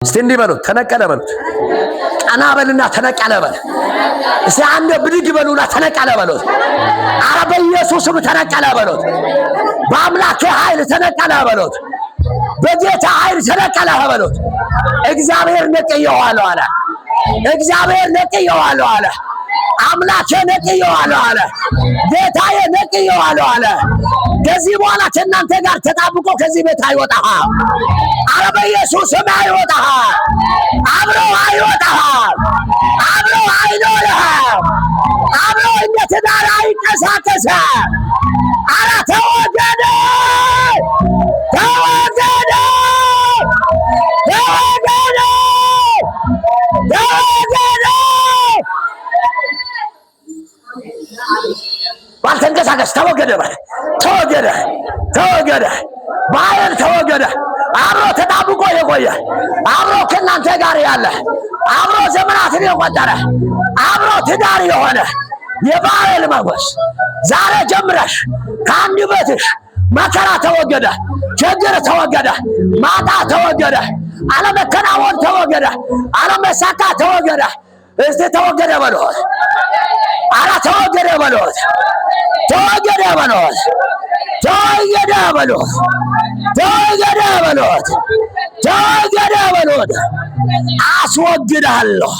እስቲ እንዲህ በሉት፣ ተነቀለ በሉት። ቀና በልና ተነቀለ በል። እስቲ አንድ ብድግ በሉና ተነቀለ በሉት። ኧረ በኢየሱስም ተነቀለ በሉት። በአምላኬ ኃይል ተነቀለ በሉት። በጌታ ኃይል ተነቀለ በሉት። እግዚአብሔር ነቅዬዋለሁ አለ። እግዚአብሔር ነቅዬዋለሁ አለ። አምላኬ ነቅዬዋለሁ አለ። ጌታዬ ነቅዬዋለሁ አለ። ከዚህ በኋላ ከእናንተ ጋር ተጣብቆ ከዚህ ቤት አይወጣም። ኧረ በኢየሱስም አይወጣም። አብሮ አይወጣም። አብሮ አይኖርም። አብሮ እንደ ትዳር አይንቀሳቀስም። ኧረ ተወገደ፣ ተወገደ፣ ተወገደ፣ ተወገደ። ባልተንቀሳቀስ ተወገደ፣ ተወገደ፣ ተወገደ፣ በኃይል ተወገደ። አብሮ ተጣብቆ የቆየ አብሮ ከእናንተ ጋር ያለ አብሮ ዘመናትን የቆጠረ አብሮ ትዳር የሆነ የባህል መንፈስ ዛሬ ጀምረሽ ከአንደበትሽ መከራ ተወገደ፣ ችግር ተወገደ፣ ማጣት ተወገደ፣ አለመከናወን ተወገደ፣ አለመሳካት ተወገደ። እስቲ ተወገደ በሉት። ኧረ ተወገደ በሉት። ተወገደ በሉት። ተወገደ በሉት። ተወገደ በሉት። ተወገደ በሉት። አስወግዳለሁ።